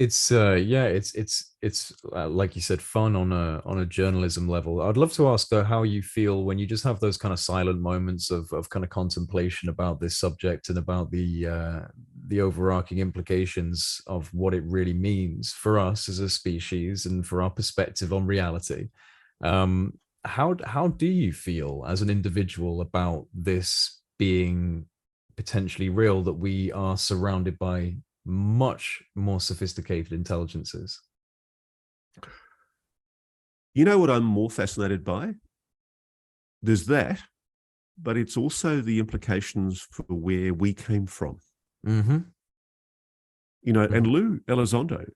Yeah, it's like you said, fun on a journalism level. I'd love to ask though how you feel when you just have those kind of silent moments of kind of contemplation about this subject and about the overarching implications of what it really means for us as a species and for our perspective on reality. Um, how do you feel as an individual about this being potentially real, that we are surrounded by much more sophisticated intelligences? You know what I'm more fascinated by? There's that, but it's also the implications for where we came from. Mm-hmm. And Lou Elizondo,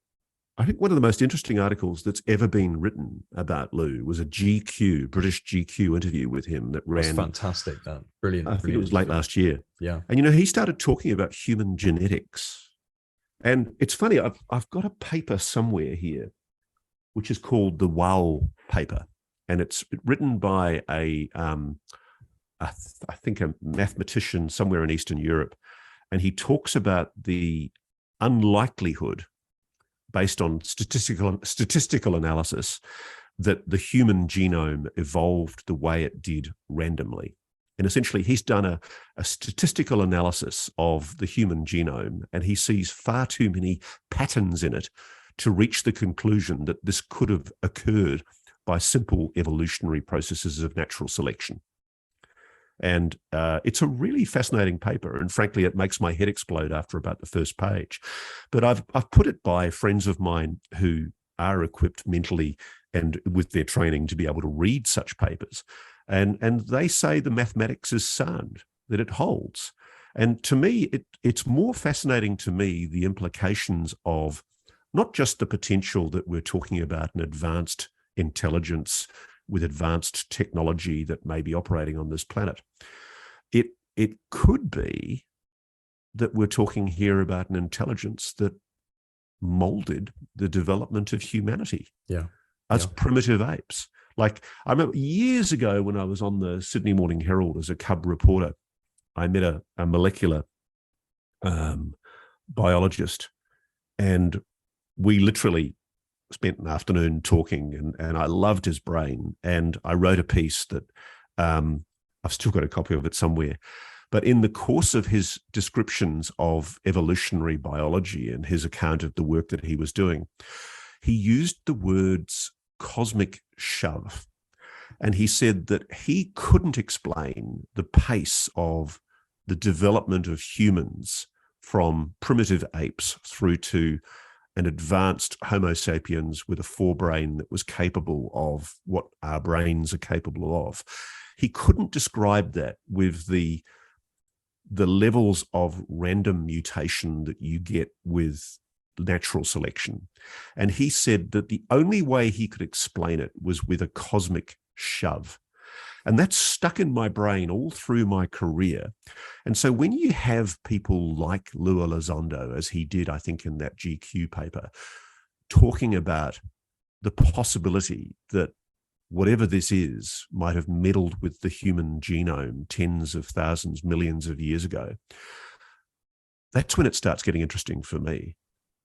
I think one of the most interesting articles that's ever been written about Lou was a GQ, British GQ interview with him that Was ran, fantastic. That I brilliant, think it brilliant was late interview. last year. Yeah. And, he started talking about human genetics. And it's funny, I've got a paper somewhere here, which is called the Wow paper. And it's written by I think a mathematician somewhere in Eastern Europe. And he talks about the unlikelihood based on statistical analysis that the human genome evolved the way it did randomly. And essentially, he's done a statistical analysis of the human genome, and he sees far too many patterns in it to reach the conclusion that this could have occurred by simple evolutionary processes of natural selection. And it's a really fascinating paper. And frankly, it makes my head explode after about the first page. But I've put it by friends of mine who are equipped mentally and with their training to be able to read such papers. And they say the mathematics is sound, that it holds. And to me, it's more fascinating to me the implications of not just the potential that we're talking about an advanced intelligence with advanced technology that may be operating on this planet. It could be that we're talking here about an intelligence that molded the development of humanity Yeah. as Yeah. primitive apes. Like, I remember years ago when I was on the Sydney Morning Herald as a cub reporter, I met a molecular biologist, and we literally spent an afternoon talking, and I loved his brain. And I wrote a piece that I've still got a copy of it somewhere. But in the course of his descriptions of evolutionary biology and his account of the work that he was doing, he used the words cosmic shove. And he said that he couldn't explain the pace of the development of humans from primitive apes through to an advanced Homo sapiens with a forebrain that was capable of what our brains are capable of. He couldn't describe that with the levels of random mutation that you get with natural selection. And he said that the only way he could explain it was with a cosmic shove. And that's stuck in my brain all through my career. And so when you have people like Lou Elizondo, as he did, I think, in that GQ paper, talking about the possibility that whatever this is might have meddled with the human genome tens of thousands, millions of years ago, that's when it starts getting interesting for me.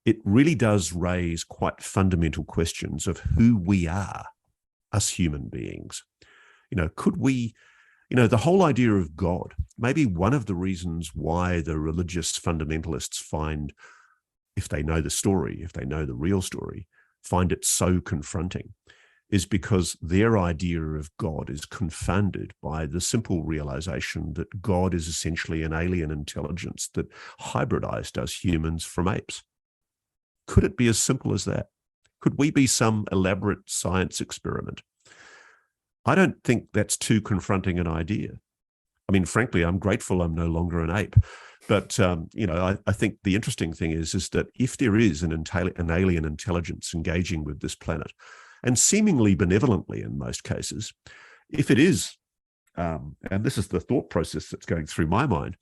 It really does raise quite fundamental questions of who we are, us human beings. Could we, the whole idea of God, maybe one of the reasons why the religious fundamentalists find, if they know the story, if they know the real story, find it so confronting, is because their idea of God is confounded by the simple realization that God is essentially an alien intelligence that hybridized us humans from apes. Could it be as simple as that? Could we be some elaborate science experiment? I don't think that's too confronting an idea. I mean, frankly, I'm grateful I'm no longer an ape. But, I think the interesting thing is that if there is an alien intelligence engaging with this planet, and seemingly benevolently in most cases, if it is, and this is the thought process that's going through my mind,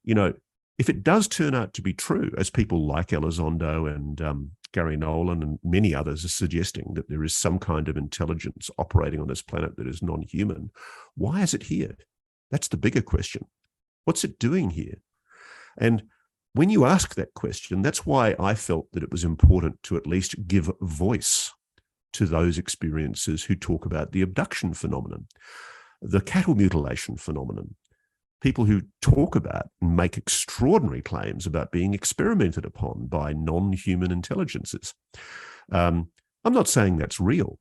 if it does turn out to be true, as people like Elizondo and Gary Nolan and many others are suggesting, that there is some kind of intelligence operating on this planet that is non-human, why is it here? That's the bigger question. What's it doing here? And when you ask that question, that's why I felt that it was important to at least give voice to those experiences who talk about the abduction phenomenon, the cattle mutilation phenomenon, people who talk about and make extraordinary claims about being experimented upon by non-human intelligences. I'm not saying that's real,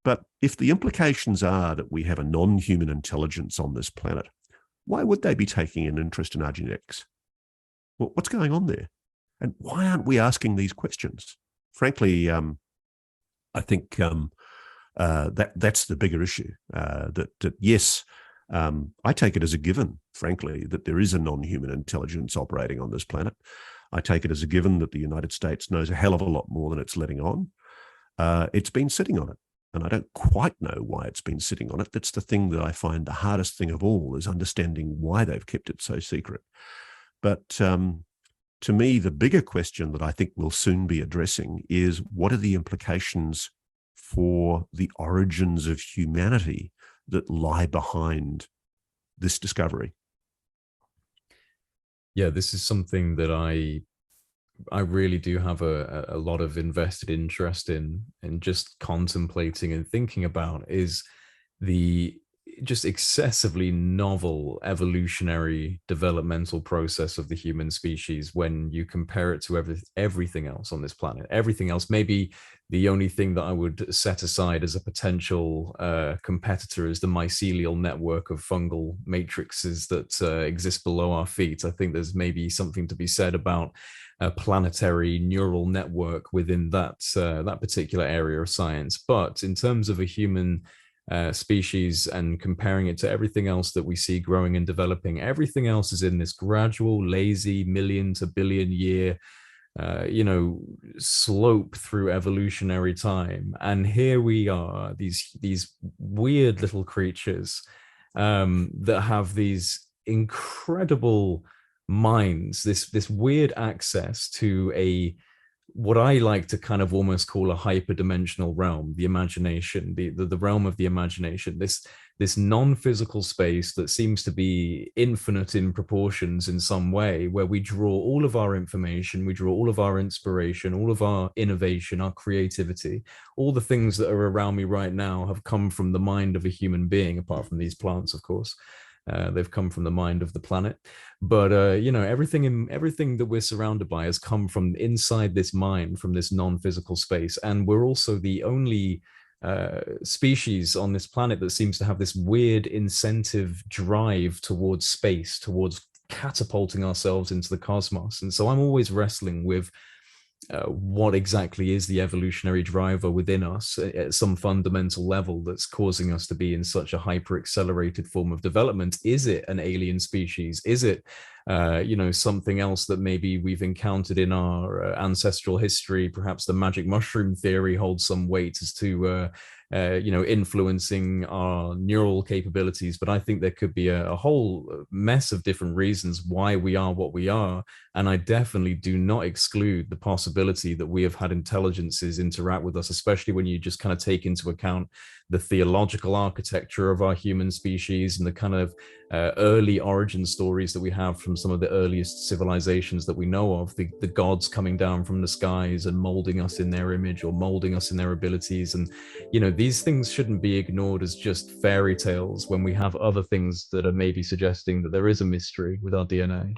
but if the implications are that we have a non-human intelligence on this planet, why would they be taking an interest in our genetics? Well, what's going on there? And why aren't we asking these questions? Frankly, I think that's the bigger issue. That yes, I take it as a given, frankly, that there is a non-human intelligence operating on this planet. I take it as a given that the United States knows a hell of a lot more than it's letting on. It's been sitting on it, and I don't quite know why it's been sitting on it. That's the thing that I find the hardest thing of all, is understanding why they've kept it so secret. But to me, the bigger question that I think we'll soon be addressing is, what are the implications for the origins of humanity that lie behind this discovery? Yeah, this is something that I really do have a lot of invested interest in just contemplating and thinking about, is the just excessively novel evolutionary developmental process of the human species when you compare it to everything else on this planet. Everything else, maybe the only thing that I would set aside as a potential competitor is the mycelial network of fungal matrices that exist below our feet. I think there's maybe something to be said about a planetary neural network within that particular area of science. But in terms of a human species and comparing it to everything else that we see growing and developing, everything else is in this gradual, lazy, million to billion year slope through evolutionary time. And here we are, these weird little creatures that have these incredible minds, this weird access to a, what I like to kind of almost call a hyperdimensional realm, the imagination, the realm of the imagination, this non-physical space that seems to be infinite in proportions in some way, where we draw all of our information, we draw all of our inspiration, all of our innovation, our creativity. All the things that are around me right now have come from the mind of a human being, apart from these plants, of course. They've come from the mind of the planet, but everything that we're surrounded by has come from inside this mind, from this non-physical space. And we're also the only species on this planet that seems to have this weird incentive drive towards space, towards catapulting ourselves into the cosmos. And so I'm always wrestling with what exactly is the evolutionary driver within us at some fundamental level that's causing us to be in such a hyper accelerated form of development. Is it an alien species? Is it something else that maybe we've encountered in our ancestral history? Perhaps the magic mushroom theory holds some weight as to influencing our neural capabilities. But I think there could be a whole mess of different reasons why we are what we are. And I definitely do not exclude the possibility that we have had intelligences interact with us, especially when you just kind of take into account the theological architecture of our human species and the kind of early origin stories that we have from some of the earliest civilizations that we know of, the gods coming down from the skies and molding us in their image or molding us in their abilities. And these things shouldn't be ignored as just fairy tales when we have other things that are maybe suggesting that there is a mystery with our DNA.